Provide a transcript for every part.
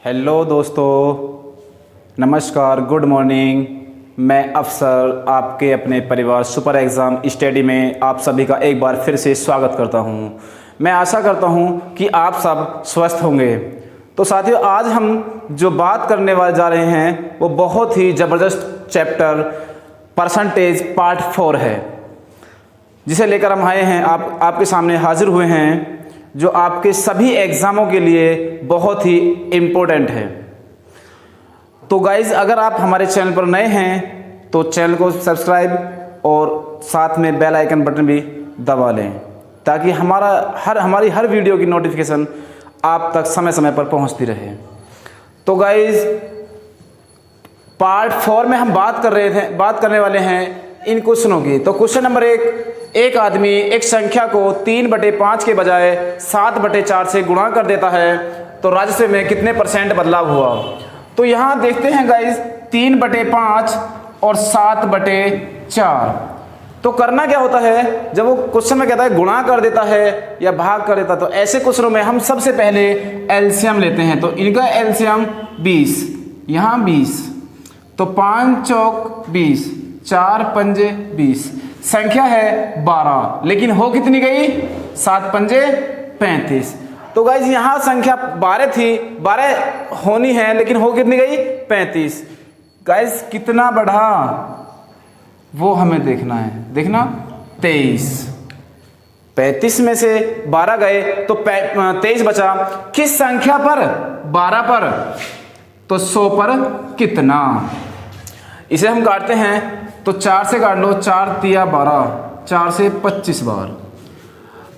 Hello दोस्तों, नमस्कार, good morning. मैं अफसर आपके अपने परिवार सुपर एग्ज़ाम स्टडी में आप सभी का एक बार फिर से स्वागत करता हूं। मैं आशा करता हूं कि आप सब स्वस्थ होंगे। तो साथियों, आज हम जो बात करने वाले जा रहे हैं वो बहुत ही ज़बरदस्त चैप्टर परसेंटेज पार्ट 4 है, जिसे लेकर हम आए हैं, आपके सामने हाजिर हुए हैं, जो आपके सभी एग्ज़ामों के लिए बहुत ही इम्पोर्टेंट है। तो गाइज़, अगर आप हमारे चैनल पर नए हैं तो चैनल को सब्सक्राइब और साथ में बेल आइकन बटन भी दबा लें, ताकि हमारी हर वीडियो की नोटिफिकेशन आप तक समय समय पर पहुंचती रहे। तो गाइज़, पार्ट 4 में हम बात करने वाले हैं इन क्वेश्चनों की। तो क्वेश्चन नंबर 1, एक आदमी एक संख्या को 3/5 के बजाय 7/4 से गुणा कर देता है तो राजस्व में कितने % बदलाव हुआ। तो यहाँ देखते हैं गाइज, 3/5 और 7/4। तो करना क्या होता है, जब वो क्वेश्चन में कहता है गुणा कर देता है या भाग कर देता है, तो ऐसे क्वेश्चनों में हम सबसे पहले एलसीएम लेते हैं। तो इनका एलसीएम 20, यहाँ 20, तो 5 चौक 20, 4 पंजे 20, संख्या है 12, लेकिन हो कितनी गई, 7 पंजे 35। तो गाइज, यहाँ संख्या 12 थी, 12 होनी है, लेकिन हो कितनी गई, 35। गाइज, कितना बढ़ा वो हमें देखना है, देखना 23। 35 में से 12 गए तो 23 बचा। किस संख्या पर, 12 पर, तो 100 पर कितना। इसे हम काटते हैं, तो 4 से काट लो, 4 तिया 12, 4 से 25 बार।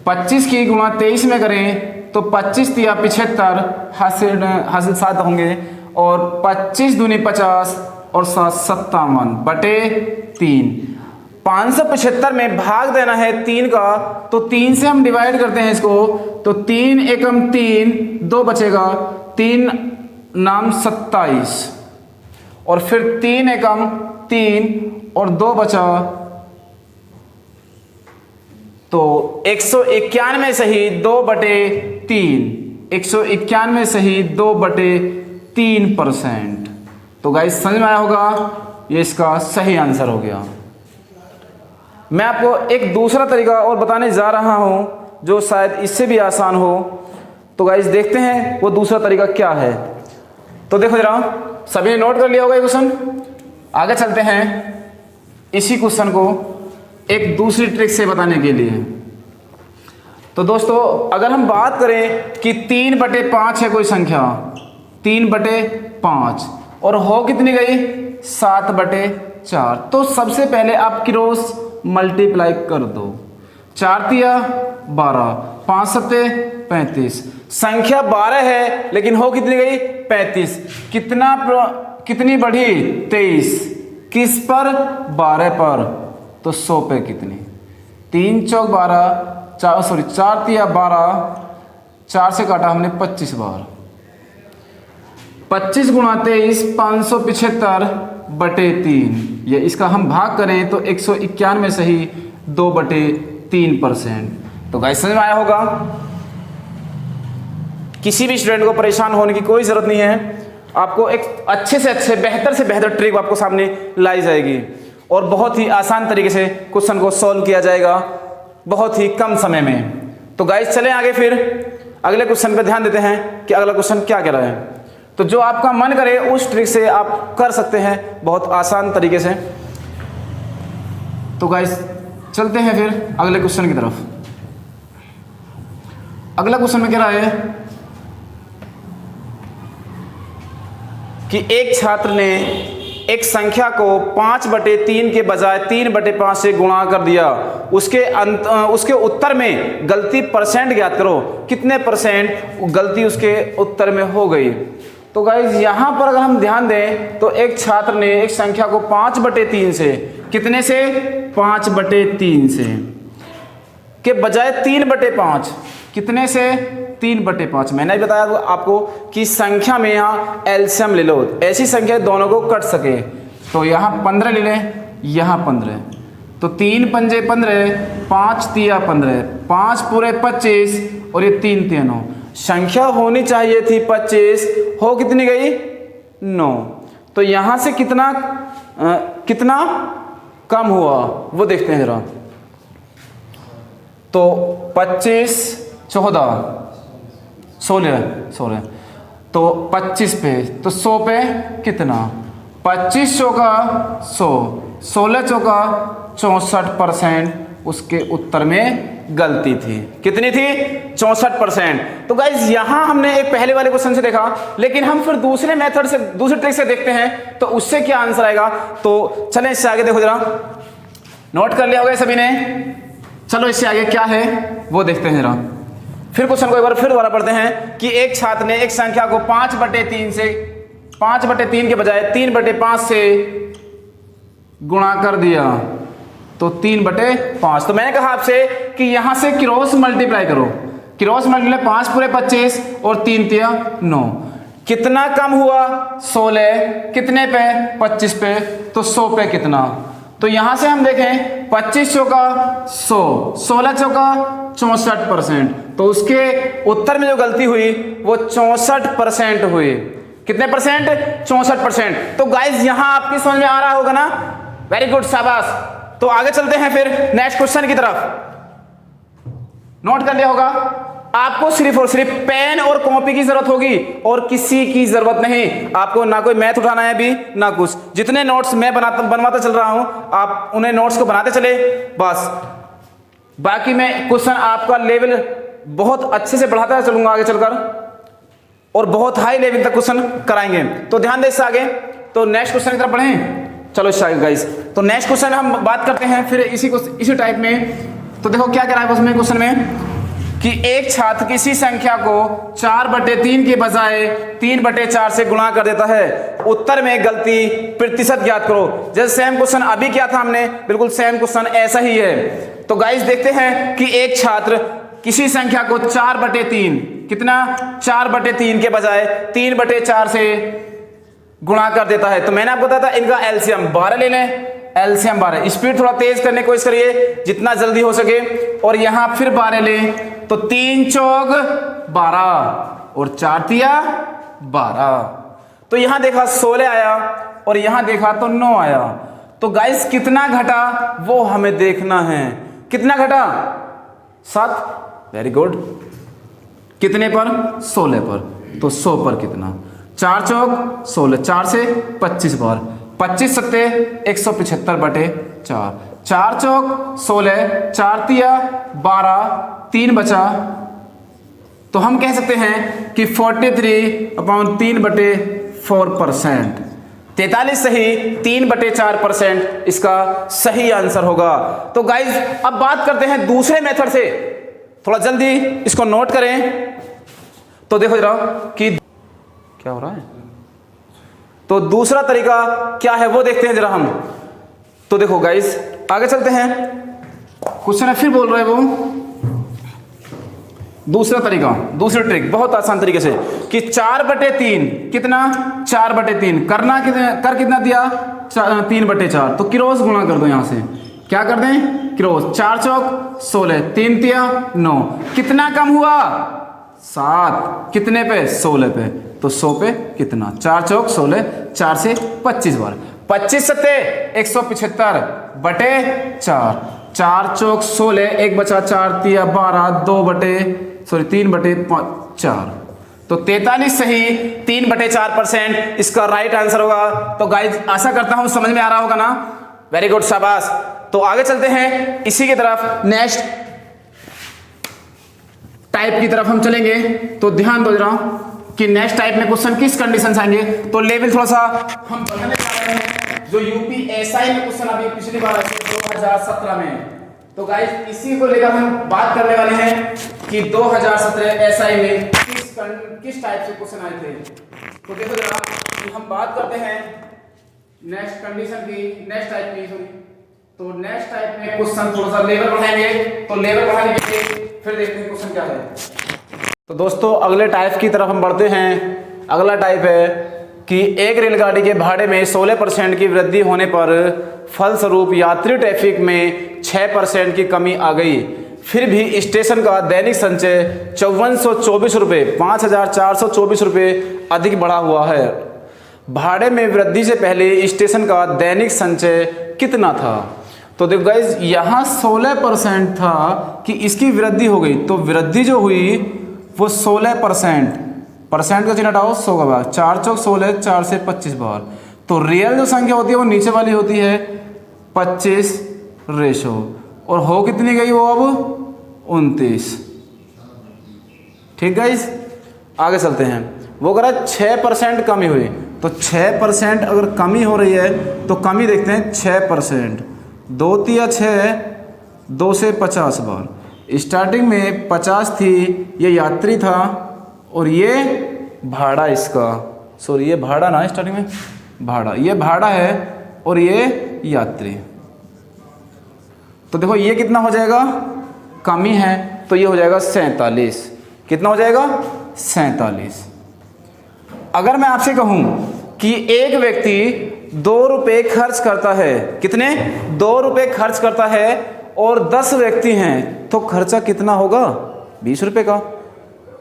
25 की गुणा 23 में करें तो 25 तिया 75, हासिल 7 होंगे, और 25 दूनी 50 और 7 57/3। 575 में भाग देना है 3 का, तो 3 से हम डिवाइड करते हैं इसको, तो 3 एकम 3, 2 बचेगा, 3 नाम 27, और फिर 3 एकम 3 और 2 बचा, तो 191 सही 2/3, 191 सही 2/3%। तो गाइस, समझ में आया होगा, ये इसका सही आंसर हो गया। मैं आपको एक दूसरा तरीका और बताने जा रहा हूं, जो शायद इससे भी आसान हो। तो गाइस, देखते हैं वो दूसरा तरीका क्या है। तो देखो जरा, सभी ने नोट कर लिया होगा ये क्वेश्चन। आगे चलते हैं इसी क्वेश्चन को एक दूसरी ट्रिक से बताने के लिए। तो दोस्तों, अगर हम बात करें कि 3/5 है कोई संख्या, 3/5, और हो कितनी गई, 7/4, तो सबसे पहले आप क्रॉस मल्टीप्लाई कर दो। 4 तिया 12, 5 सत्ते 35, संख्या 12 है, लेकिन हो कितनी गई, 35। कितनी बढ़ी, 23। किस पर, 12 पर, तो 100 पे कितनी, 3 चौक 12, 4 तिया 12, 4 से काटा हमने 25 बार, 25 गुणा 23, 575/3। ये इसका हम भाग करें तो 191 सही 2/3%। तो गाइस, समझ में आया होगा। किसी भी स्टूडेंट को परेशान होने की कोई ज़रूरत नहीं है। आपको एक अच्छे से अच्छे, बेहतर से बेहतर ट्रिक आपको सामने लाई जाएगी, और बहुत ही आसान तरीके से क्वेश्चन को सॉल्व किया जाएगा, बहुत ही कम समय में। तो गाइस, चलें आगे, फिर अगले क्वेश्चन पे ध्यान देते हैं कि अगला क्वेश्चन क्या कह रहा है। तो जो आपका मन करे उस ट्रिक से आप कर सकते हैं, बहुत आसान तरीके से। तो गाइस, चलते हैं फिर अगले क्वेश्चन की तरफ। अगला क्वेश्चन में कह रहा है कि एक छात्र ने एक संख्या को 5/3 के बजाय 3/5 से गुणा कर दिया। उसके उत्तर में गलती % ज्ञात करो। कितने % गलती उसके उत्तर में हो गई। तो गाइज, यहाँ पर अगर हम ध्यान दें तो एक छात्र ने एक संख्या को 5/3 से, कितने से, 5/3 से के बजाय 3/5, कितने से, 3/5। मैंने भी बताया आपको कि संख्या में यहाँ एलसीएम ले लो, ऐसी संख्या दोनों को कट सके। तो यहाँ 15 ले लें, यहाँ 15, तो 3 पंजे 15, 5 तिया 15, 5 पूरे 25, और ये 3 तिया 9। संख्या होनी चाहिए थी 25, हो कितनी गई 9। तो यहां से कितना कम हुआ वो देखते हैं जरा। तो 25, 14, 16, तो 25 पे, तो 100 पे कितना, 25 चौका 100, 16 चौका 64% उसके उत्तर में गलती थी। कितनी थी? 64%। तो गाइज यहां हमने एक पहले वाले क्वेश्चन से देखा, लेकिन हम फिर दूसरे मेथड से, दूसरे ट्रिक से देखते हैं तो उससे क्या आंसर आएगा। तो चलें इससे आगे देखो जरा, नोट कर लिया होगा सभी ने। चलो इससे आगे क्या है वो देखते हैं जरा। फिर क्वेश्चन को एक बार फिर दोबारा पढ़ते हैं कि एक छात्र ने एक संख्या को 5/3 से, 5/3 के बजाय 3/5 से गुणा कर दिया, तो 3/5। तो मैंने कहा आपसे कि यहां से क्रॉस मल्टीप्लाई करो, क्रॉस मल्टीप्लाई 5 पूरे 25 और 3 तिया 9। कितना कम हुआ? 16। कितने पे? 25 पे। तो 100 पे कितना? तो यहां से हम देखें 25 चौका 100, 16 चौका 64%। तो उसके उत्तर में जो गलती हुई वो 64% हुई। कितने परसेंट? 64%। तो गाइज यहां आपकी समझ में आ रहा होगा ना? वेरी गुड, शाबाश। तो आगे चलते हैं फिर नेक्स्ट क्वेश्चन की तरफ। नोट कर लिया होगा, आपको सिर्फ और सिर्फ पेन और कॉपी की जरूरत होगी और किसी की जरूरत नहीं। आपको ना कोई मैथ उठाना है भी ना कुछ। जितने नोट्स मैं बनवाता चल रहा हूं आप उन्हें नोट्स को बनाते चले बस। बाकी मैं क्वेश्चन आपका लेवल बहुत अच्छे से बढ़ाता चलूंगा आगे चलकर, और बहुत हाई लेवल तक क्वेश्चन कराएंगे। तो ध्यान दे इससे आगे। तो नेक्स्ट क्वेश्चन की तरफ बढ़ें। चलो इससे आगे गाइस, तो नेक्स्ट क्वेश्चन हम बात करते हैं फिर इसी टाइप में। तो देखो क्या कह रहा है उसमें क्वेश्चन में कि एक छात्र किसी संख्या को 4/3 के बजाय 3/4 से गुणा कर देता है। उत्तर में गलती प्रतिशत ज्ञात करो। जैसे सेम क्वेश्चन अभी किया था हमने, बिल्कुल सेम क्वेश्चन ऐसा ही है। तो गाइस देखते हैं कि एक छात्र किसी संख्या को 4/3, कितना? 4/3 के बजाय 3/4 से गुणा कर देता है। तो मैंने आपको बताया था इनका एलसीएम 12 ले लें। एलसीएम 12, स्पीड थोड़ा तेज करने की कोशिश करिए जितना जल्दी हो सके। और यहां फिर 12 लें, तो 3 चौक 12 और 4 तिया 12। तो यहां देखा 16 आया और यहां देखा तो 9 आया। तो गाइस कितना घटा वो हमें देखना है। कितना घटा? 7। Very good. कितने पर? 16 पर। तो 100 पर कितना? 4 चौक 16, 4 से 25 बार, 25 सत्ते 175/4, 4 चौक 16, 4 तिया 12, 3 बचा। तो हम कह सकते हैं कि 43/3/4%। 43 सही, 3/4% इसका सही आंसर होगा। तो गाइज अब बात करते हैं दूसरे मेथड से। थोड़ा जल्दी इसको नोट करें। तो देखो जरा कि क्या हो रहा है। तो दूसरा तरीका क्या है वो देखते हैं जरा हम। तो देखो गाइस आगे चलते हैं। क्वेश्चन फिर बोल रहे हैं वो दूसरा तरीका, दूसरी ट्रिक बहुत आसान तरीके से कि 4/3 कितना? 4/3 करना कितना दिया? 3/4। तो क्रॉस गुणा कर दो। यहां से क्या कर दें? क्रॉस। 4 चौक 16, 3 तिया 9। कितना कम हुआ? 7। कितने पे? 16 पे। तो 100 पे कितना? 4 चौक 16, 4 से 25 बार, 25 सत्ते 175/4, 4 चौक 16, 1 बचा 4 तिया 12, 3/4। तो 43 सही, 3/4% इसका राइट आंसर होगा। तो गाइस आशा करता हूं समझ में आ रहा होगा ना? वेरी गुड, शाबाश। तो आगे चलते हैं इसी की तरफ, नेक्स्ट टाइप की तरफ हम चलेंगे। तो ध्यान दो जरा कि नेक्स्ट टाइप में क्वेश्चन किस कंडीशन से आएंगे। तो लेवल थोड़ा सा हम बढ़ाने जा रहे हैं। जो यूपीएसआई में क्वेश्चन अभी पिछली बार आए थे 2017 में। तो गाइस इसी को लेकर हम बात करने वाले हैं कि 2017 एसआई में किस टाइप से क्वेश्चन आए थे। तो देखो जरा कि हम बात करते हैं नेक्स्ट कंडीशन की, नेक्स्ट टाइप की। तो नेक्स्ट टाइप में क्वेश्चन थोड़ा सा लेवल बढ़ाएंगे। तो लेवल बढ़ाने के लिए फिर देखते हैं क्वेश्चन क्या है। तो दोस्तों अगले टाइप की तरफ हम बढ़ते हैं। अगला टाइप है कि एक रेलगाड़ी के भाड़े में 16% की वृद्धि होने पर फलस्वरूप यात्री ट्रैफिक में 6% की कमी आ गई। फिर भी स्टेशन का दैनिक संचय 5424 रुपये 5424 रुपये अधिक बढ़ा हुआ है। भाड़े में वृद्धि से पहले स्टेशन का दैनिक संचय कितना था? तो देखो गाइज, यहाँ 16% था कि इसकी वृद्धि हो गई, तो वृद्धि जो हुई वो 16%। परसेंट का चिन्ह हटाओ, 100 का भाग 4 चौक 16, 4 से 25 बार। तो रियल जो संख्या होती है वो नीचे वाली होती है 25 रेशो, और हो कितनी गई वो अब 29। ठीक गाइज, आगे चलते हैं। वो कह रहा है 6% कमी हुई, तो 6% अगर कमी हो रही है तो कमी देखते हैं 6%। 2 तिया 6, 2 से 50 बार। स्टार्टिंग में 50 थी, ये यात्री था और ये भाड़ा इसका, सॉरी ये भाड़ा ना, स्टार्टिंग में भाड़ा, ये भाड़ा है और ये यात्री। तो देखो ये कितना हो जाएगा, कमी है, तो ये हो जाएगा 47। कितना हो जाएगा 47। अगर मैं आपसे कहूं कि एक व्यक्ति 2 रुपये खर्च करता है, कितने 2 रुपये खर्च करता है और 10 व्यक्ति हैं, तो खर्चा कितना होगा 20 रुपये का।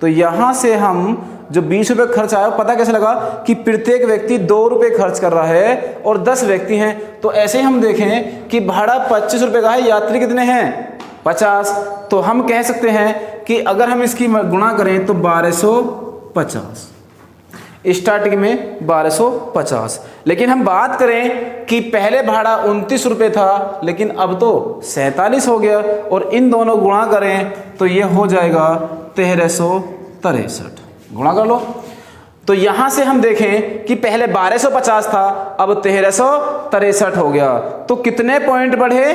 तो यहाँ से हम जो 20 रुपये खर्च आया पता कैसे लगा कि प्रत्येक व्यक्ति 2 रुपये खर्च कर रहा है और 10 व्यक्ति हैं। तो ऐसे ही हम देखें कि भाड़ा 25 रुपये का है, यात्री कितने हैं 50। तो हम कह सकते हैं कि अगर हम इसकी गुणा करें तो 1250, स्टार्टिंग में 1250। लेकिन हम बात करें कि पहले भाड़ा 29 रुपये था, लेकिन अब तो 47 हो गया, और इन दोनों गुणा करें तो ये हो जाएगा 1363। गुणा कर लो। तो यहां से हम देखें कि पहले 1250 था, अब 1363 हो गया। तो कितने पॉइंट बढ़े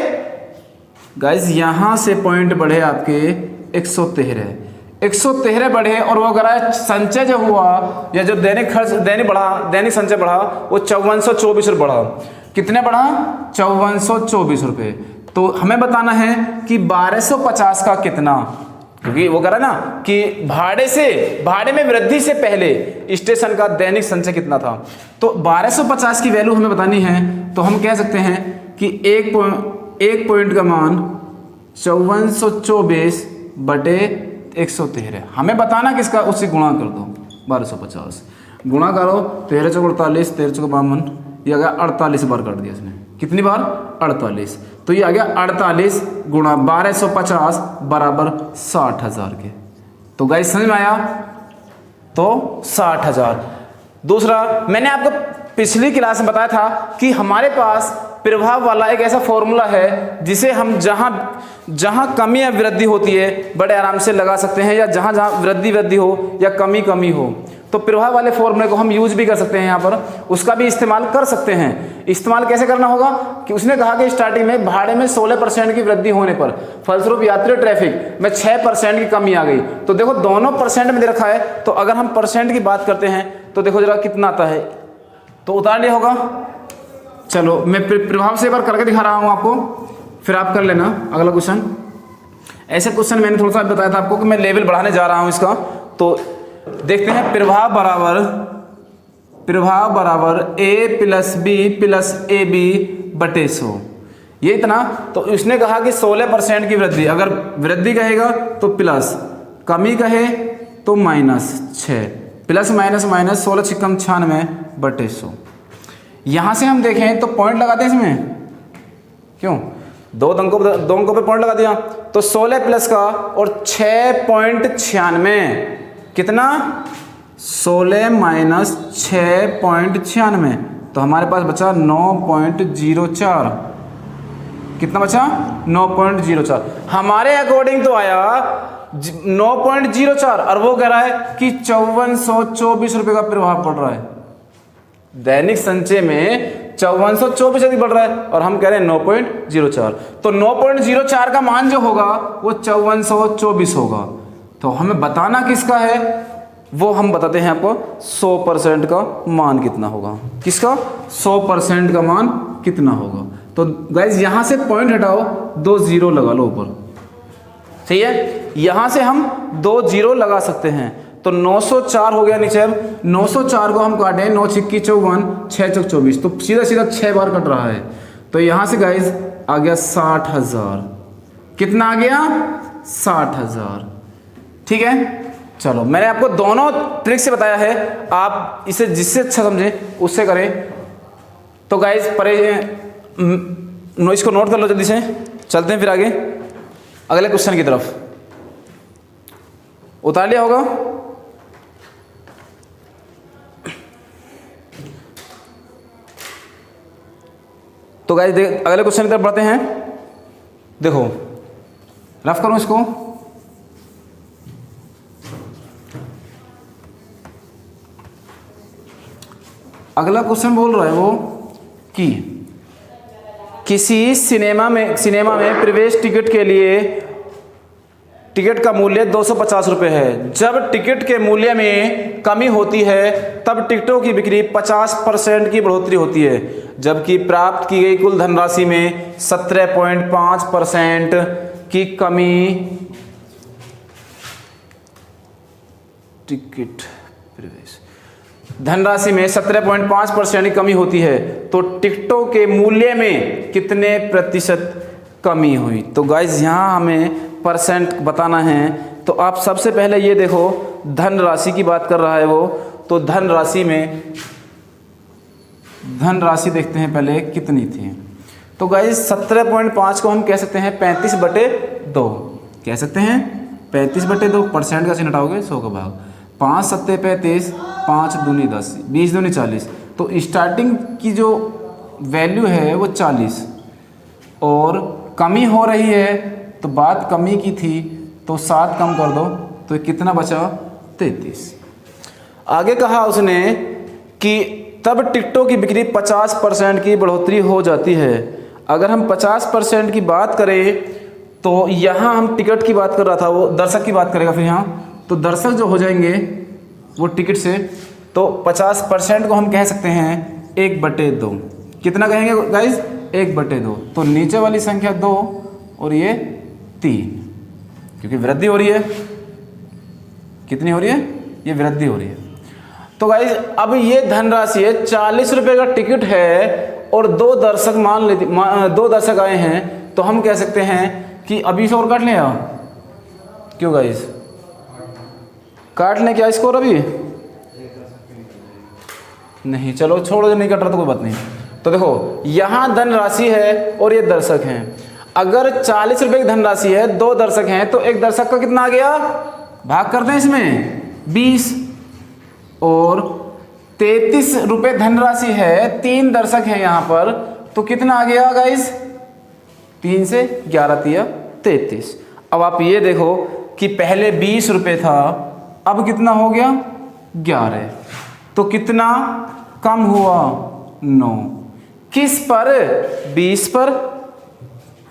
गाइज, यहां से पॉइंट बढ़े आपके 113 बढ़े। और वो करा संचय जो हुआ या जो दैनिक खर्च दैनिक संचय बढ़ा वो 5424 रुपये बढ़ा। कितने बढ़ा 5424 रुपये। तो हमें बताना है कि 1250 का कितना, क्योंकि वो कह रहा ना कि भाड़े में वृद्धि से पहले स्टेशन का दैनिक संचय कितना था। तो 1250 की वैल्यू हमें बतानी है, तो हम कह सकते हैं कि एक पॉइंट का मान 5424 बटे 113। हमें बताना किसका, उससे गुणा कर दो 1250 गुणा करो 13 चौक 48, 13 चौक 52, ये आ गया 48 बार कर दिया इसने। कितनी बार 48। तो ये आ गया 48 गुणा 1250 बराबर 60,000 के। तो गाइस समझ में आया, तो 60,000। दूसरा, मैंने आपको पिछली क्लास में बताया था कि हमारे पास प्रभाव वाला एक ऐसा फॉर्मूला है जिसे हम जहां कमी या वृद्धि होती है बड़े आराम से लगा सकते हैं, या जहां वृद्धि हो या कमी हो। तो प्रभाव वाले फॉर्मूले को हम यूज भी कर सकते हैं, यहाँ पर उसका भी इस्तेमाल कर सकते हैं। इस्तेमाल कैसे करना होगा कि उसने कहा कि स्टार्टिंग में भाड़े में 16% की वृद्धि होने पर फलस्वरूप यात्री ट्रैफिक में 6% की कमी आ गई। तो देखो दोनों परसेंट में दे रखा है, तो अगर हम परसेंट की बात करते हैं तो देखो जरा कितना आता है, तो उतार लिया होगा। चलो मैं प्रभाव से एक बार करके दिखा रहा हूँ आपको, फिर आप कर लेना अगला क्वेश्चन। ऐसे क्वेश्चन मैंने थोड़ा सा बताया था आपको कि मैं लेवल बढ़ाने जा रहा हूँ इसका। तो देखते हैं, प्रभाव बराबर a plus b plus ab बटे 100, ये इतना। तो उसने कहा कि 16% की वृद्धि, अगर वृद्धि कहेगा तो प्लस, कमी कहे तो -6, प्लस माइनस 16 छिक्कम 96 बटे 100। यहाँ से हम देखें तो पॉइंट लगाते हैं इसमें, क्यों दो अंकों पे पॉइंट लगा दिया। तो 16 प्लस का और 6.96, कितना 16 माइनस 6.96, तो हमारे पास बचा 9.04। कितना बचा 9.04। हमारे अकॉर्डिंग तो आया 9.04, और वो कह रहा है कि 5424 रुपये का प्रभाव पड़ रहा है। दैनिक संचय में 5424 अधिक बढ़ रहा है और हम कह रहे हैं 9.04। तो 9.04 का मान जो होगा वो 5424 होगा। तो हमें बताना किसका है, वो हम बताते हैं आपको 100% का मान कितना होगा। किसका 100% का मान कितना होगा। तो गाइज यहाँ से पॉइंट हटाओ, 2 जीरो लगा लो ऊपर, सही है। यहाँ से हम 2 जीरो लगा सकते हैं। तो 904 हो गया नीचे। अब 904 को हम काटें, 9 छिक्की 54, 6 चौक 24, तो सीधा 6 बार कट रहा है। तो यहाँ से गाइज आ गया 60,000। कितना आ गया 60,000। ठीक है, चलो मैंने आपको दोनों ट्रिक से बताया है, आप इसे जिससे अच्छा समझे उससे करें। तो गाइज इसको नोट कर लो जल्दी से, चलते हैं फिर आगे अगले क्वेश्चन की तरफ। उतार लिया होगा। तो गाइज अगले क्वेश्चन की तरफ बढ़ते हैं। देखो रफ करो इसको। अगला क्वेश्चन बोल रहा है वो कि किसी सिनेमा में प्रवेश टिकट के लिए टिकट का मूल्य 250 रुपये है। जब टिकट के मूल्य में कमी होती है तब टिकटों की बिक्री 50% की बढ़ोतरी होती है, जबकि प्राप्त की गई कुल धनराशि में 17.5% की कमी टिकट प्रवेश धनराशि में 17.5% की कमी होती है, तो टिकटों के मूल्य में कितने प्रतिशत कमी हुई। तो गाइज यहाँ हमें परसेंट बताना है। तो आप सबसे पहले ये देखो, धनराशि की बात कर रहा है वो, तो धनराशि देखते हैं पहले कितनी थी। तो गाइज 17.5 को हम कह सकते हैं 35/2 कह सकते हैं, 35/2 परसेंट का चिन्ह हटाओगे 100 का भाग, 5 7 35, 5 दूनी 10, 20 दूनी 40। तो स्टार्टिंग की जो वैल्यू है वो 40 और कमी हो रही है, तो बात कमी की थी तो 7 कम कर दो तो कितना बचा 33। आगे कहा उसने कि तब टिकटों की बिक्री 50% की बढ़ोतरी हो जाती है। अगर हम 50% की बात करें तो यहाँ हम टिकट की बात कर रहा था, वो दर्शक की बात करेगा फिर यहाँ, तो दर्शक जो हो जाएंगे वो टिकट से, तो 50% को हम कह सकते हैं 1/2। कितना कहेंगे गाइज 1/2। तो नीचे वाली संख्या 2 और ये 3, क्योंकि वृद्धि हो रही है। कितनी हो रही है, ये वृद्धि हो रही है। तो गाइज अब ये धनराशि है, 40 रुपये का टिकट है और 2 दर्शक मान लेते 2 दर्शक आए हैं, तो हम कह सकते हैं कि अभी से और काट लें या क्यों गाइज, काट लें क्या इसको और अभी नहीं, चलो छोड़ो, नहीं कट रहा तो कोई बात नहीं। तो देखो यहाँ धनराशि है और ये दर्शक हैं। अगर 40 रुपये की धनराशि है, 2 दर्शक हैं, तो एक दर्शक का कितना आ गया, भाग करते हैं इसमें 20, और 33 रुपये धनराशि है, 3 दर्शक हैं यहाँ पर, तो कितना आ गया गाइस, 3 से 11 तिया 33। अब आप ये देखो कि पहले 20 रुपये था, अब कितना हो गया 11, तो कितना कम हुआ 9। किस पर, 20 पर,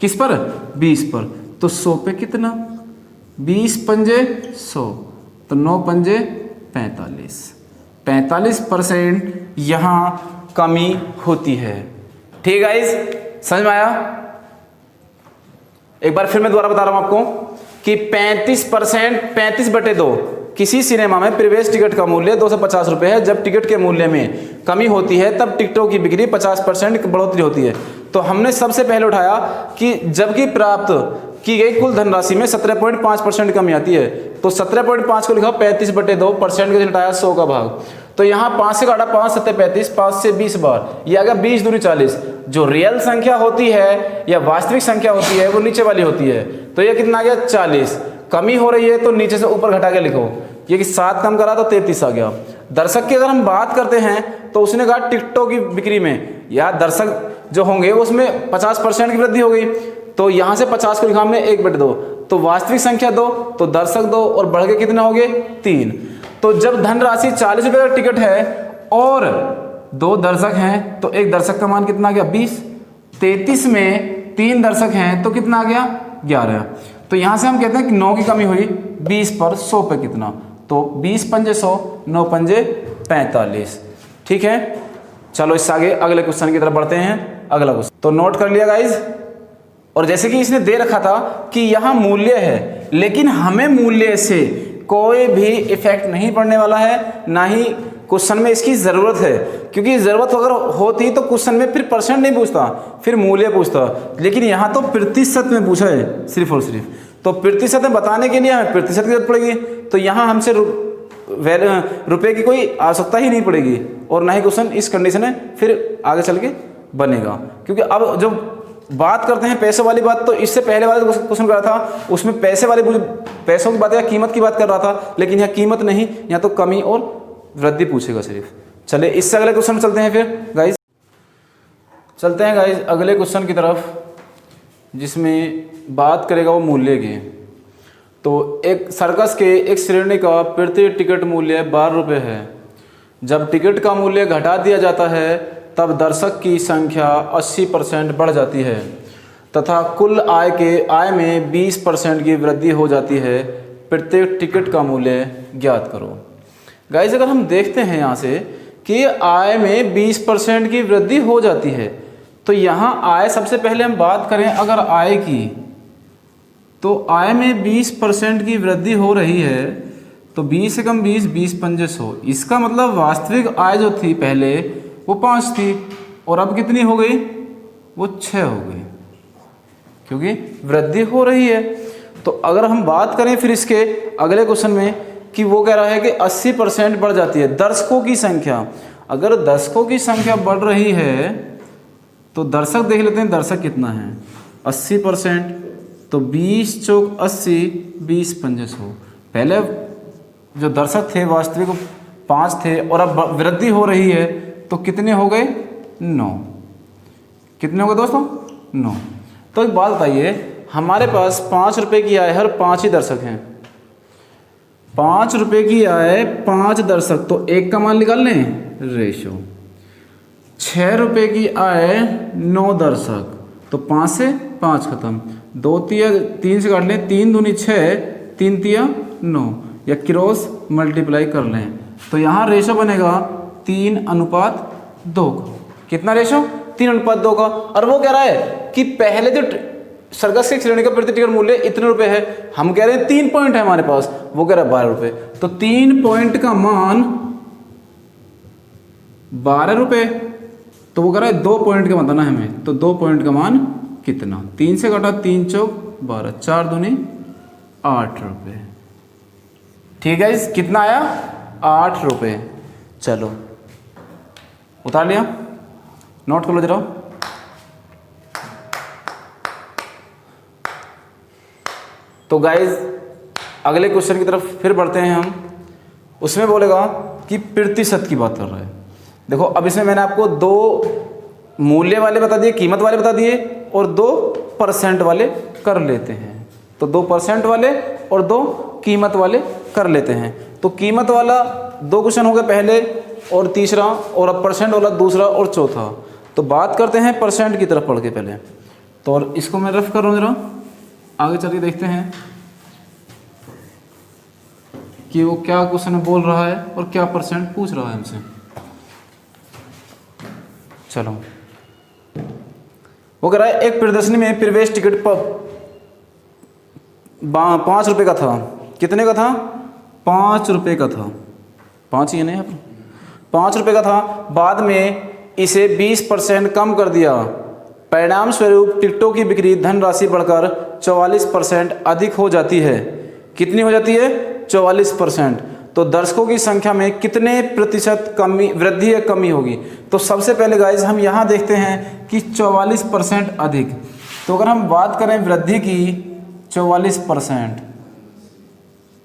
किस पर 20 पर, तो 100 पे कितना, 20 पंजे 100, तो 9 पंजे 45, 45% यहाँ कमी होती है। ठीक है गाइस, समझ में आया। एक बार फिर मैं दोबारा बता रहा हूं आपको कि 35%, 35/2 किसी सिनेमा में प्रवेश टिकट का मूल्य 250 रुपये है। जब टिकट के मूल्य में कमी होती है तब टिकटों की बिक्री 50% की बढ़ोतरी होती है। तो हमने सबसे पहले उठाया कि जबकि प्राप्त की गई कुल धनराशि में 17.5% कमी आती है, तो 17.5 को लिखा 35/2 परसेंट के हटाया 100 का भाग। तो यहाँ 5 से काटा, 5 7 35, 5 से 20 बार, ये आ गया 20 दूनी 40। जो रियल संख्या होती है या वास्तविक संख्या होती है वो नीचे वाली होती है, तो ये कितना आ गया 40। कमी हो रही है तो नीचे से ऊपर घटा के लिखो, ये कि 7 कम करा तो 33 आ गया। दर्शक की अगर हम बात करते हैं तो उसने कहा टिकटों की बिक्री में या दर्शक जो होंगे उसमें 50% की वृद्धि हो गई, तो यहाँ से 50 को लिखा हमने 1/2, तो वास्तविक संख्या 2, तो दर्शक 2 और बढ़ के कितने हो गए 3। तो जब धनराशि 40 रुपये का टिकट है और 2 दर्शक हैं, तो एक दर्शक का मान कितना आ गया 20, 33 में 3 दर्शक हैं तो कितना आ गया 11। तो यहाँ से हम कहते हैं कि 9 की कमी हुई 20 पर 100 पे कितना, तो 20 पंजे 100, 9 पंजे 45। ठीक है, चलो इससे आगे अगले क्वेश्चन की तरफ बढ़ते हैं। अगला क्वेश्चन तो नोट कर लिया गाइज। और जैसे कि इसने दे रखा था कि यहाँ मूल्य है, लेकिन हमें मूल्य से कोई भी इफेक्ट नहीं पड़ने वाला है, ना ही क्वेश्चन में इसकी ज़रूरत है, क्योंकि ज़रूरत अगर होती तो क्वेश्चन में फिर परसेंट नहीं पूछता, फिर मूल्य पूछता, लेकिन यहाँ तो प्रतिशत में पूछा है सिर्फ और सिर्फ। तो प्रतिशत में बताने के लिए हमें प्रतिशत की जरूरत पड़ेगी। तो यहाँ हमसे रुपए की कोई आवश्यकता ही नहीं पड़ेगी और ना ही क्वेश्चन इस कंडीशन में फिर आगे चल के बनेगा। क्योंकि अब जो बात करते हैं पैसों वाली बात, तो इससे पहले वाला क्वेश्चन करा था उसमें पैसों की बात या कीमत की बात कर रहा था, लेकिन यहाँ कीमत नहीं, यहाँ तो कमी और वृद्धि पूछेगा सिर्फ। चलिए इससे अगले क्वेश्चन चलते हैं फिर गाइज। चलते हैं गाइज अगले क्वेश्चन की तरफ, जिसमें बात करेगा वो मूल्य की। तो एक सर्कस के एक श्रेणी का प्रति टिकट मूल्य 12 रुपये है। जब टिकट का मूल्य घटा दिया जाता है तब दर्शक की संख्या 80% बढ़ जाती है तथा कुल आय में 20% की वृद्धि हो जाती है। प्रत्येक टिकट का मूल्य ज्ञात करो। गाइस अगर हम देखते हैं यहाँ से कि आय में 20% की वृद्धि हो जाती है, तो यहाँ आय सबसे पहले हम बात करें अगर आय की, तो आय में 20% की वृद्धि हो रही है, तो 20 से कम 20, 20 पंजे 100। इसका मतलब वास्तविक आय जो थी पहले वो 5 थी और अब कितनी हो गई, वो 6 हो गई, क्योंकि वृद्धि हो रही है। तो अगर हम बात करें फिर इसके अगले क्वेश्चन में कि वो कह रहा है कि 80% बढ़ जाती है दर्शकों की संख्या। अगर दर्शकों की संख्या बढ़ रही है तो दर्शक देख लेते हैं, दर्शक कितना है 80%, तो 20 चौक 80, 20 पंजे 100। पहले जो दर्शक थे वास्तविक 5 थे और अब वृद्धि हो रही है, तो कितने हो गए 9। कितने हो गए दोस्तों 9। तो एक बात बताइए, हमारे पास 5 रुपये की आय है और 5 ही दर्शक हैं। 5 रुपये की आय 5 दर्शक, तो 1 का मान निकाल लें रेशो। 6 रुपये की आय 9 दर्शक, तो 5 से 5 खत्म, 2 तिया 3 से काट लें, 3 दूनी 6, 3 तिया 9, या क्रॉस मल्टीप्लाई कर लें, तो यहाँ रेशो बनेगा 3:2 का। कितना रेशो 3:2 का। और वो कह रहा है कि पहले जो सर्कस की श्रेणी का प्रति टिकट मूल्य इतने रुपए है, हम कह रहे हैं 3 पॉइंट है हमारे पास, वो कह रहा है 12 रुपये, तो 3 पॉइंट का मान 12 रुपये, तो वो कह रहा है 2 पॉइंट का बताना है हमें, तो 2 पॉइंट का मान कितना, 3 से घटा 3 चौक 12, 4 दूनी 8 रुपये। ठीक है, कितना आया 8 रुपये। चलो उतार लिया, नोट कर लो जरा। तो गाइज अगले क्वेश्चन की तरफ फिर बढ़ते हैं हम। उसमें बोलेगा कि प्रतिशत की बात कर रहा है। देखो अब इसमें मैंने आपको 2 मूल्य वाले बता दिए, कीमत वाले बता दिए, और 2% वाले कर लेते हैं। तो 2% वाले और 2 कीमत वाले कर लेते हैं। तो कीमत वाला 2 क्वेश्चन हो गए पहले और तीसरा, और अब परसेंट वाला दूसरा और चौथा। तो बात करते हैं परसेंट की तरफ पढ़ के पहले। तो और इसको मैं रफ कर रहा हूँ जरा, आगे चल के देखते हैं कि वो क्या क्वेश्चन बोल रहा है और क्या परसेंट पूछ रहा है हमसे। चलो वो कह रहा है एक प्रदर्शनी में प्रवेश टिकट 5 रुपये का था। कितने का था 5 रुपये का था, 5 ही है ना यहाँ पर, 5 रुपये का था। बाद में इसे 20% कम कर दिया। परिणाम स्वरूप टिकटों की बिक्री धनराशि बढ़कर 44% अधिक हो जाती है। कितनी हो जाती है 44%। तो दर्शकों की संख्या में कितने प्रतिशत कमी, वृद्धि या कमी होगी। तो सबसे पहले गाइज हम यहाँ देखते हैं कि 44% अधिक। तो अगर हम बात करें वृद्धि की 44%,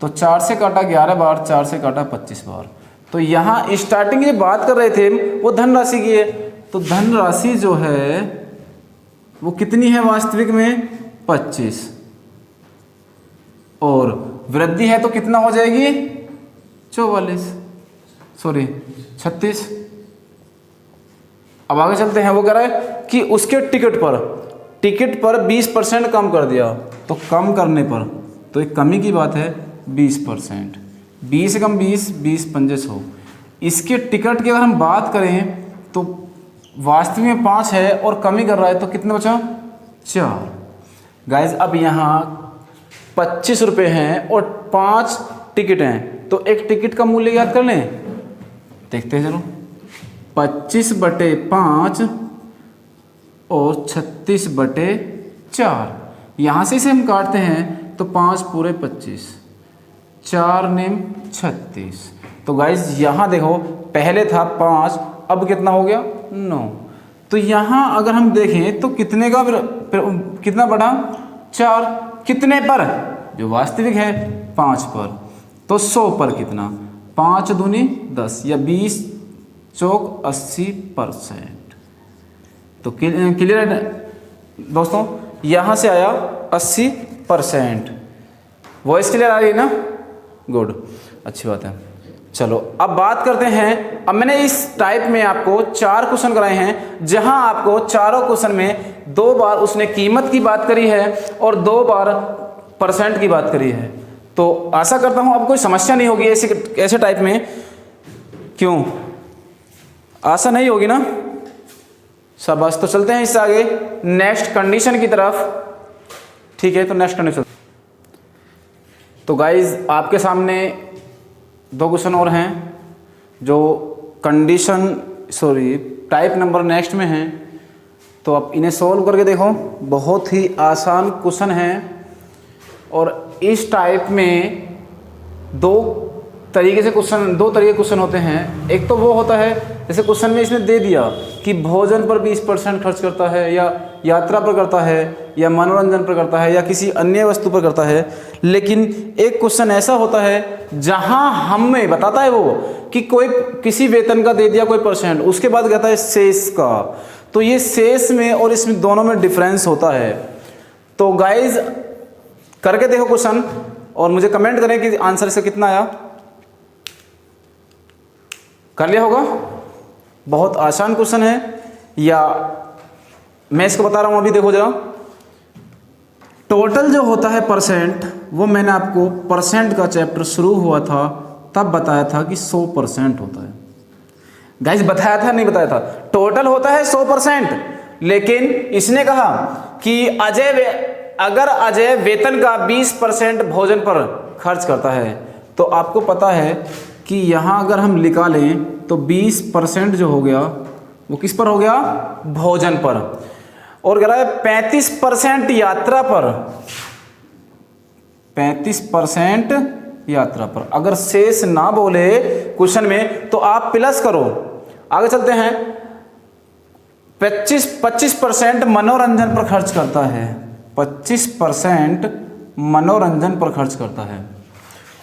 तो 4 से काटा 11 बार, 4 से काटा 25 बार। तो यहाँ स्टार्टिंग में बात कर रहे थे वो धनराशि की है। तो धनराशि जो है वो कितनी है वास्तविक में 25, और वृद्धि है तो कितना हो जाएगी 36। अब आगे चलते हैं। वो कह रहा है कि उसके टिकट पर 20% कम कर दिया। तो कम करने पर तो एक कमी की बात है 20%, 20 से कम 20, 20 पंजे 100। इसके टिकट की अगर हम बात करें तो वास्तविक में 5 है और कमी कर रहा है, तो कितने बचा 4। गाइज अब यहाँ 25 रुपये हैं और 5 टिकट हैं, तो एक टिकट का मूल्य याद कर लें। देखते हैं चलो, 25/5 और 36/4। यहाँ से इसे हम काटते हैं तो 5 पूरे 25, 4 नेम 36। तो गाइज यहाँ देखो पहले था 5, अब कितना हो गया 9। तो यहाँ अगर हम देखें तो कितने का कितना बढ़ा 4, कितने पर, जो वास्तविक है 5 पर। तो 100 पर कितना, 5 दूनी 10 या 20 चौक 80%। तो क्लियर है दोस्तों, यहाँ से आया 80%। वॉइस क्लियर आ रही है ना, गुड, अच्छी बात है। चलो अब बात करते हैं, अब मैंने इस टाइप में आपको 4 क्वेश्चन कराए हैं, जहां आपको चारों क्वेश्चन में 2 बार उसने कीमत की बात करी है और 2 बार परसेंट की बात करी है। तो आशा करता हूं अब कोई समस्या नहीं होगी ऐसे टाइप में। क्यों, आशा नहीं होगी ना, शाबाश। तो चलते हैं इससे आगे नेक्स्ट कंडीशन की तरफ। ठीक है, तो नेक्स्ट कंडीशन। तो गाइज आपके सामने 2 क्वेश्चन और हैं जो कंडीशन टाइप नंबर नेक्स्ट में हैं। तो आप इन्हें सॉल्व करके देखो, बहुत ही आसान क्वेश्चन है। और इस टाइप में 2 तरीके क्वेश्चन होते हैं। एक तो वो होता है जैसे क्वेश्चन में इसने दे दिया कि भोजन पर 20% खर्च करता है, या यात्रा पर करता है, या मनोरंजन पर करता है, या किसी अन्य वस्तु पर करता है। लेकिन एक क्वेश्चन ऐसा होता है जहां हमें बताता है वो कि कोई किसी वेतन का दे दिया कोई परसेंट, उसके बाद कहता है शेष का। तो ये शेष में और इसमें दोनों में डिफरेंस होता है। तो गाइज करके देखो क्वेश्चन और मुझे कमेंट करें कि आंसर इसका कितना आया। कर लिया होगा, बहुत आसान क्वेश्चन है। या मैं इसको बता रहा हूं, अभी देखो जरा, टोटल जो होता है परसेंट, वो मैंने आपको परसेंट का चैप्टर शुरू हुआ था तब बताया था कि 100% होता है। गाइस बताया था नहीं बताया था, टोटल होता है 100%। लेकिन इसने कहा कि अगर अजय वेतन का 20% भोजन पर खर्च करता है, तो आपको पता है कि यहाँ अगर हम निकालें तो 20% जो हो गया वो किस पर हो गया, भोजन पर। और कह रहा है 35% यात्रा पर, 35% यात्रा पर। अगर शेष ना बोले क्वेश्चन में तो आप प्लस करो। आगे चलते हैं, 25% मनोरंजन पर खर्च करता है, 25% मनोरंजन पर खर्च करता है।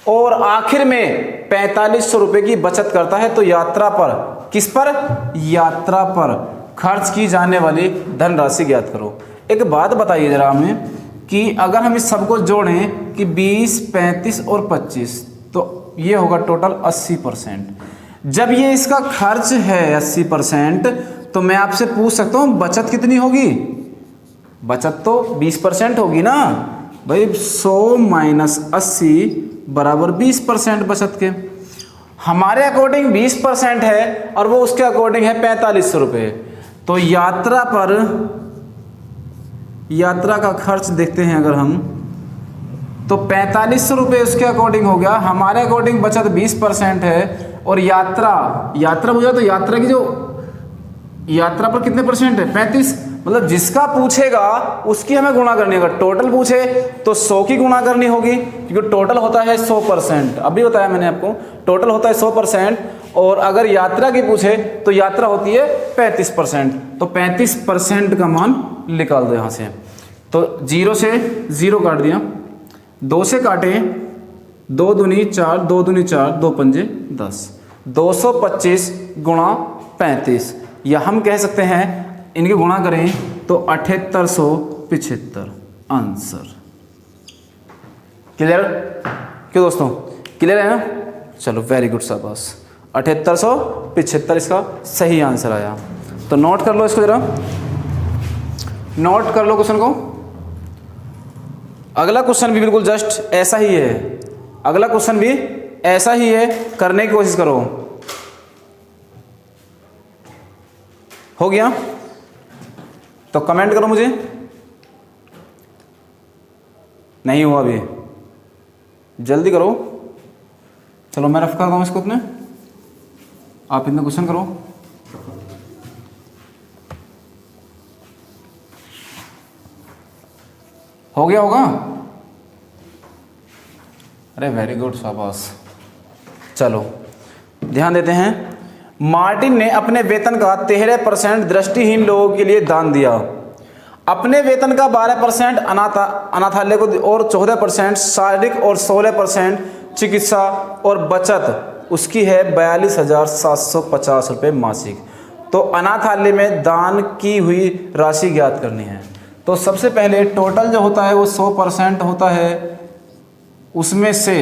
और आखिर में 4500 रुपये की बचत करता है। तो यात्रा पर, किस पर, यात्रा पर खर्च की जाने वाली धनराशि ज्ञात करो। एक बात बताइए जरा हमें कि अगर हम इस सबको जोड़ें कि 20, 35 और 25, तो ये होगा टोटल 80%। जब ये इसका खर्च है 80%, तो मैं आपसे पूछ सकता हूँ बचत कितनी होगी। बचत तो 20% होगी ना भाई। 100 माइनस 80 बराबर 20% बचत के। हमारे अकॉर्डिंग 20% है और वो उसके अकॉर्डिंग है 4500 रुपये। तो यात्रा का खर्च देखते हैं अगर हम, तो 4500 रुपये उसके अकॉर्डिंग हो गया। हमारे अकॉर्डिंग बचत 20% है। और यात्रा बुझा, तो यात्रा की जो यात्रा पर कितने परसेंट है, 35। मतलब जिसका पूछेगा उसकी हमें गुणा करनी होगा। टोटल पूछे तो 100 की गुणा करनी होगी, क्योंकि टोटल होता है 100%। अभी बताया मैंने आपको, टोटल होता है 100%। और अगर यात्रा की पूछे तो यात्रा होती है 35%। तो 35% का मान निकाल दो यहाँ से। तो 0 से 0 काट दिया, 2 से काटे, 2 दूनी 4, 2 दूनी 4, 2 पंजे 10, 225 गुणा 35। या हम कह सकते हैं इनके गुणा करें तो 7875 आंसर। क्लियर? क्यों दोस्तों, क्लियर है ना? चलो वेरी गुड, शाबाश। 7875 इसका सही आंसर आया। तो नोट कर लो इसको, जरा नोट कर लो क्वेश्चन को। अगला क्वेश्चन भी बिल्कुल जस्ट ऐसा ही है, अगला क्वेश्चन भी ऐसा ही है, करने की कोशिश करो। हो गया तो कमेंट करो मुझे। नहीं हुआ अभी, जल्दी करो। चलो मैं रफ कर दूँ इसको, अपने आप इतने क्वेश्चन करो। हो गया होगा, अरे वेरी गुड, शाबाश। चलो ध्यान देते हैं। मार्टिन ने अपने वेतन का 13% दृष्टिहीन लोगों के लिए दान दिया। अपने वेतन का 12% अनाथालय को और 14% शारीरिक और 16% चिकित्सा और बचत उसकी है 42,750 रुपये मासिक। तो अनाथालय में दान की हुई राशि ज्ञात करनी है। तो सबसे पहले टोटल जो होता है वो 100% होता है, उसमें से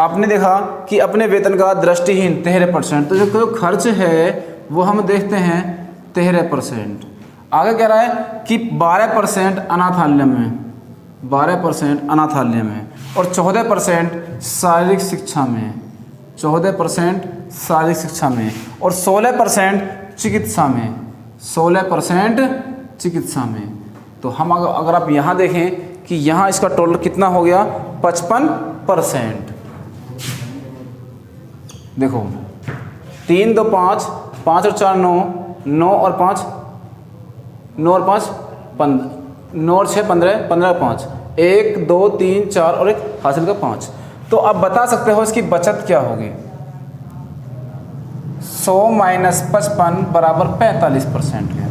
आपने देखा कि अपने वेतन का दृष्टिहीन 13%, तो जो खर्च है वो हम देखते हैं 13%। आगे कह रहा है कि 12% अनाथालय में, 12% अनाथालय में और 14% शारीरिक शिक्षा में, 14% शारीरिक शिक्षा में और 16% चिकित्सा में, 16% चिकित्सा में। तो हम अगर आप यहाँ देखें कि यहाँ इसका टोटल कितना हो गया 55%। देखो 3 2 5, 5 और 4 9, 9 और 5 9 और 5 15, 9 और 6 15, 15 और 5 1 2 3 4 और एक हासिल का 5। तो आप बता सकते हो इसकी बचत क्या होगी। 100 माइनस 55 बराबर 45% है।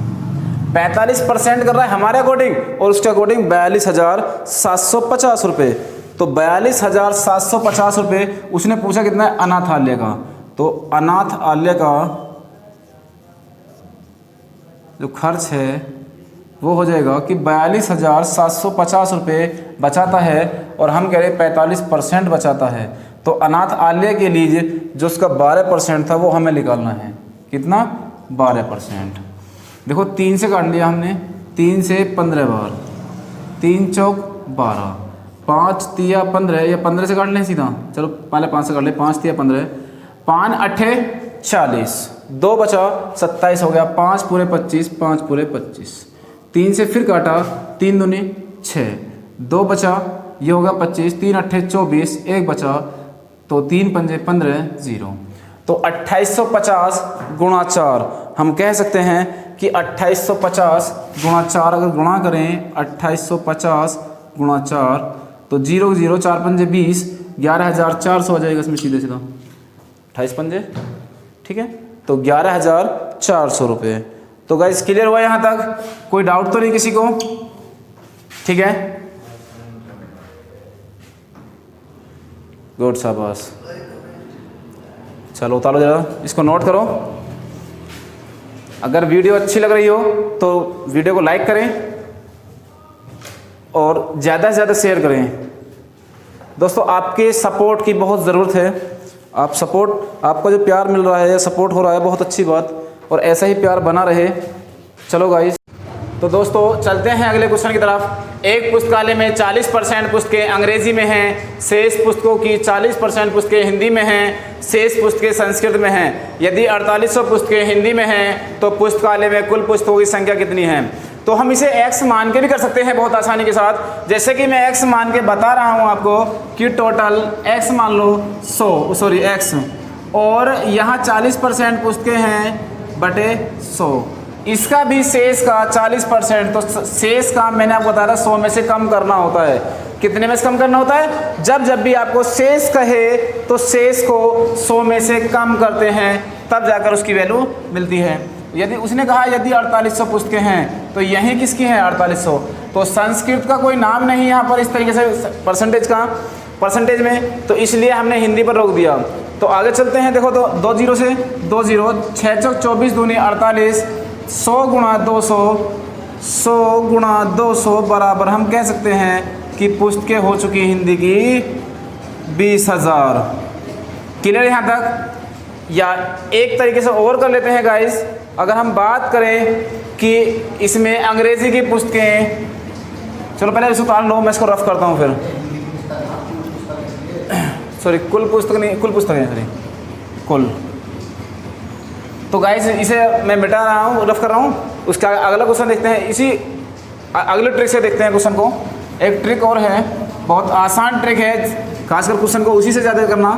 45% कर रहा है हमारे अकॉर्डिंग और उसके अकॉर्डिंग 42,750 रुपये। तो 42,750 रुपये उसने पूछा कितना है अनाथालय का। तो अनाथालय का जो खर्च है वो हो जाएगा कि 42,750 रुपये बचाता है और हम कह रहे हैं 45% बचाता है। तो अनाथालय के लिए जो उसका 12% था वो हमें निकालना है। कितना 12%। देखो 3 से काट लिया हमने, 3 से 15 बार, 3 चौक 12, 5 तिया 15 या 15 से काट लें सीधा। चलो पहले 5 से काट लें, 5 तिया 15, 5 अट्ठे 40, 2 बचा 27 हो गया, 5 पूरे 25, 5 पूरे 25। 3 से फिर काटा, 3 दूनी 6, 2 बचा, ये होगा 25, 3 अट्ठे 24, 1 बचा, तो 3 पंजे 15, 0। तो 2850 गुणा 4 हम कह सकते हैं कि 2850 गुणा 4 अगर गुणा करें 2850 गुणा 4 तो 0 0 4 पंजे 20, 11,400 हो जाएगा इसमें सीधे सीधा 28 पंजे, ठीक है। तो 11,400 रुपये। तो गाइस क्लियर हुआ यहाँ तक, कोई डाउट तो नहीं किसी को, ठीक है। गुड, शाबाश। चलो उतारो जरा, इसको नोट करो। अगर वीडियो अच्छी लग रही हो तो वीडियो को लाइक करें और ज़्यादा से ज़्यादा शेयर करें। दोस्तों आपके सपोर्ट की बहुत ज़रूरत है। आप सपोर्ट, आपका जो प्यार मिल रहा है या सपोर्ट हो रहा है बहुत अच्छी बात, और ऐसा ही प्यार बना रहे। चलो गाइस, तो दोस्तों चलते हैं अगले क्वेश्चन की तरफ। एक पुस्तकालय में 40% पुस्तकें अंग्रेजी में हैं, शेष पुस्तकों की 40% पुस्तकें हिंदी में हैं, शेष पुस्तकें संस्कृत में हैं। यदि 4800 पुस्तकें हिंदी में हैं तो पुस्तकालय में कुल पुस्तकों की संख्या कितनी है। तो हम इसे x मान के भी कर सकते हैं बहुत आसानी के साथ। जैसे कि मैं x मान के बता रहा हूँ आपको कि टोटल x मान लो 100, x, और यहाँ 40% पुस्तकें हैं बटे 100, इसका भी शेष का 40%। तो शेष का मैंने आपको बताया 100 में से कम करना होता है। कितने में से कम करना होता है? जब भी आपको शेष कहे तो शेष को 100 में से कम करते हैं, तब जाकर उसकी वैल्यू मिलती है। यदि उसने कहा यदि 4800 पुस्तकें हैं तो यहीं किसकी हैं 4800, तो संस्कृत का कोई नाम नहीं यहाँ पर इस तरीके से परसेंटेज में, तो इसलिए हमने हिंदी पर रोक दिया। तो आगे चलते हैं। देखो तो 2 0 से 2 0, 6 चौक 24 दूनी 48, 100 गुणा 200, 100 गुणा 200 बराबर हम कह सकते हैं कि पुस्तकें हो चुकी हिंदी की 20,000। क्लियर यहाँ तक? या एक तरीके से और कर लेते हैं गाइस, अगर हम बात करें कि इसमें अंग्रेजी की पुस्तकें, चलो पहले इसको उतार लो, मैं इसको रफ करता हूँ फिर। सॉरी, कुल पुस्तक नहीं, कुल पुस्तक है, सॉरी कुल। तो गाइस इसे मैं मिटा रहा हूँ, रफ कर रहा हूँ। उसका अगला क्वेश्चन देखते हैं, इसी अगले ट्रिक से देखते हैं क्वेश्चन को। एक ट्रिक और है, बहुत आसान ट्रिक है, खासकर क्वेश्चन को उसी से ज़्यादा करना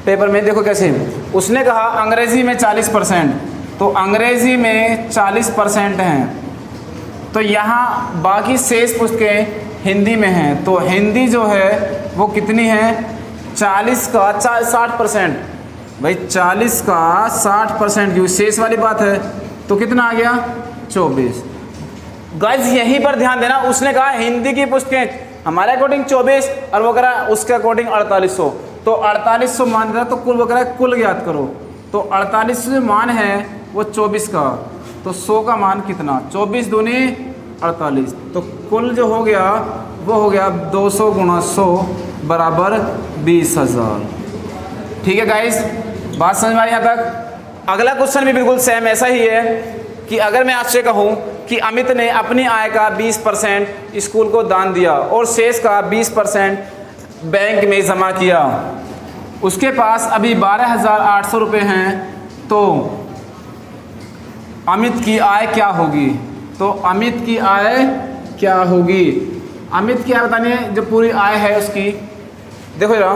पेपर में। देखो कैसे, उसने कहा अंग्रेजी में 40%, तो अंग्रेजी में 40% हैं, तो यहाँ बाकी शेष पुस्तकें हिंदी में हैं, तो हिंदी जो है वो कितनी है 40 का 60%, भाई 40 का 60% क्यों, शेष वाली बात है, तो कितना आ गया 24। गाइस यहीं पर ध्यान देना, उसने कहा हिंदी की पुस्तकें हमारे अकॉर्डिंग 24 और वो कह रहा है उसके अकॉर्डिंग 4800, तो 4800 मान रहा, तो कुल वो कह रहा है कुल ज्ञात करो, तो 4800 जो मान है वो 24 का, तो 100 का मान कितना, 24 दूनी 48, तो कुल जो हो गया वो हो गया 200 गुणा 100 बराबर 20,000। ठीक है गाइस, बात समझ में आई यहाँ तक। अगला क्वेश्चन भी बिल्कुल सेम ऐसा ही है कि अगर मैं आपसे कहूँ कि अमित ने अपनी आय का 20% स्कूल को दान दिया और शेष का 20% बैंक में जमा किया, उसके पास अभी 12,800 रुपये हैं, तो अमित की आय क्या होगी, तो अमित की आय क्या होगी, अमित की आय बतानी है, जो पूरी आय है उसकी। देखो जरा,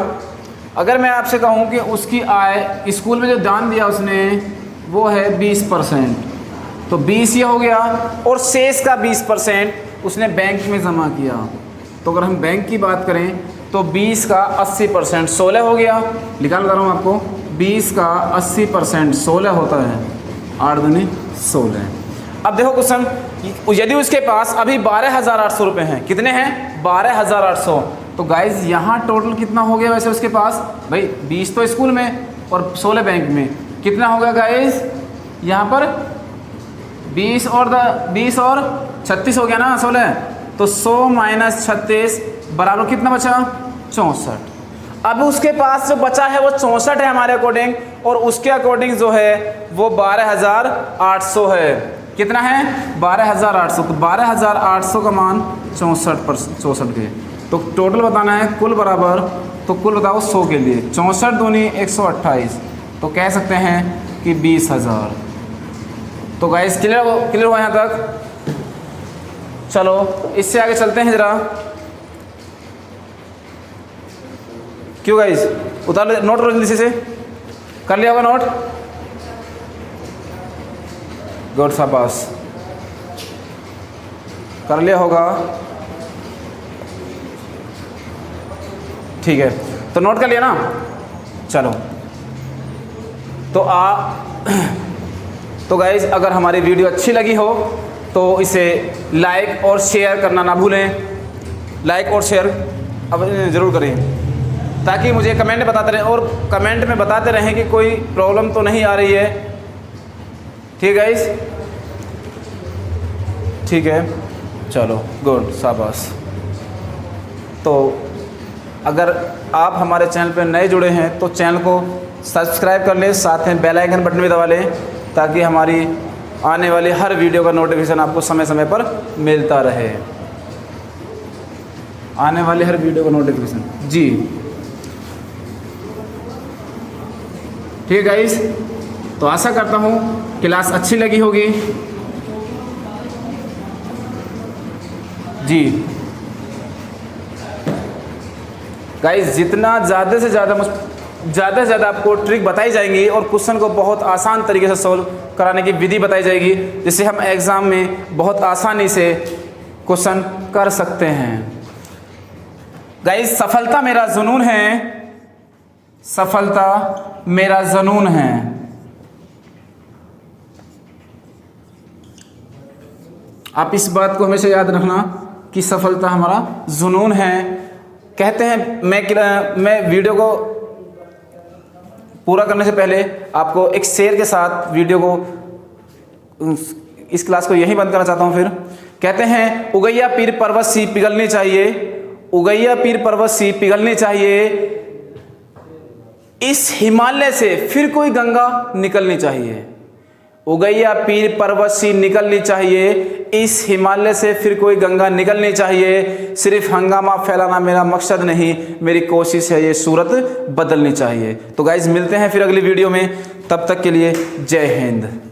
अगर मैं आपसे कहूँ कि उसकी आय स्कूल में जो दान दिया उसने वो है 20%, तो 20 ये हो गया, और शेष का 20% उसने बैंक में जमा किया, तो अगर हम बैंक की बात करें तो 20 का 80% 16 हो गया, निकाल कर रहा हूँ आपको, 20 का 80% 16 होता है, 8 दूनी 16। अब देखो क्वेश्चन, यदि उसके पास अभी 12,800 रुपये हैं, कितने हैं 12,800, तो गाइज यहाँ टोटल कितना हो गया वैसे उसके पास, भाई 20 तो स्कूल में और 16 बैंक में, कितना होगा गाइज यहाँ पर 20 और 36 हो गया ना 16, तो 100 माइनस 36 बराबर कितना बचा 64। अब उसके पास जो बचा है वो 64 है हमारे अकॉर्डिंग, और उसके अकॉर्डिंग जो है वो 12,800 है, कितना है 12,800, तो 12,800 का मान 64 के, तो टोटल बताना है कुल बराबर, तो कुल बताओ 100 के लिए, 64 दूनी 128, तो कह सकते हैं कि 20,000। तो गाइस क्लियर हुआ यहाँ तक। चलो इससे आगे चलते हैं जरा, क्यों गाइस उतार ले नोट, लो जल्दी से कर लिया होगा नोट, गुड शाबाश, कर लिया होगा, ठीक है, तो नोट कर लिया ना। चलो तो गाइज अगर हमारी वीडियो अच्छी लगी हो तो इसे लाइक और शेयर करना ना भूलें, लाइक और शेयर अब ज़रूर करें, ताकि मुझे कमेंट में बताते रहें, और कमेंट में बताते रहें कि कोई प्रॉब्लम तो नहीं आ रही है। ठीक है गाइज, ठीक है, चलो गुड शाबाश। तो अगर आप हमारे चैनल पर नए जुड़े हैं तो चैनल को सब्सक्राइब कर लें, साथ में बेल आइकन बटन भी दबा लें, ताकि हमारी आने वाली हर वीडियो का नोटिफिकेशन आपको समय समय पर मिलता रहे, आने वाली हर वीडियो का नोटिफिकेशन जी। ठीक है गाइस, तो आशा करता हूँ क्लास अच्छी लगी होगी जी। गाइस जितना ज़्यादा से ज़्यादा आपको ट्रिक बताई जाएंगी और क्वेश्चन को बहुत आसान तरीके से सॉल्व कराने की विधि बताई जाएगी, जिससे हम एग्ज़ाम में बहुत आसानी से क्वेश्चन कर सकते हैं। गाइस सफलता मेरा जुनून है, सफलता मेरा जुनून है। आप इस बात को हमेशा याद रखना कि सफलता हमारा जुनून है। कहते हैं मैं वीडियो को पूरा करने से पहले आपको एक शेर के साथ वीडियो को, इस क्लास को यहीं बंद करना चाहता हूँ। फिर कहते हैं उगैया पीर पर्वत सी पिघलनी चाहिए, उगैया पीर पर्वत सी पिघलनी चाहिए, इस हिमालय से फिर कोई गंगा निकलनी चाहिए। उगैया पीर पर्वत सी निकलनी चाहिए, इस हिमालय से फिर कोई गंगा निकलनी चाहिए। सिर्फ हंगामा फैलाना मेरा मकसद नहीं, मेरी कोशिश है ये सूरत बदलनी चाहिए। तो गाइज मिलते हैं फिर अगली वीडियो में, तब तक के लिए जय हिंद।